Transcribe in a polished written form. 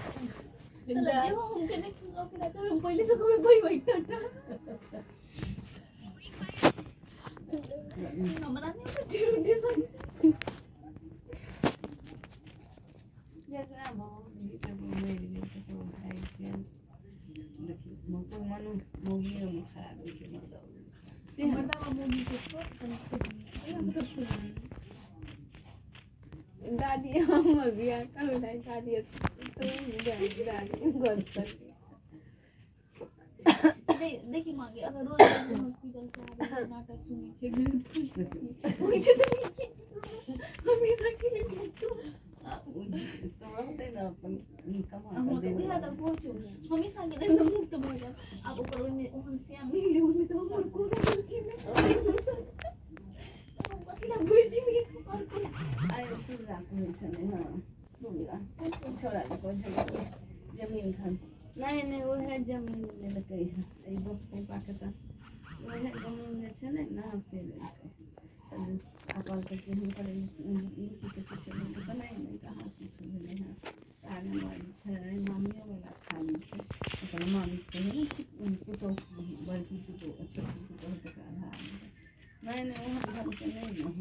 चला जेव्हा हम कनेक्ट करायचं मी पहिले सगळं बाई वाईट नंबर नाही चिडून दिसत जगना भाऊ इथे मेरी तो आहे मग म्हणून मुली खराब ते म्हणता मुली दादी हम बिया करू नाही दादी दादी गोल देखिए मांगे अगर रोज हॉस्पिटल से आ नाटक सुनी मुझे तो हमेशा के लिए हमें सांगितलं ना मुक्त बोलल्या आप ऊपर उनसे आम्ही लिहून तो हमर को बोलती में पतिला बुझी नहीं आय तुझा कोण हां बोला छोड़ा को जमीन खान नहीं वो है जमीन ले लगे आई बप्पू पाकता वो है जमीन ले छे ना से ले अपन के हम पर नीचे के कुछ नहीं बनाई नहीं कहा कुछ नहीं है आगे वाली छे मम्मी वाला खाली छे अपन मम्मी के उनको तो बल्कि तो अच्छा तो का नहीं नहीं वो हम के नहीं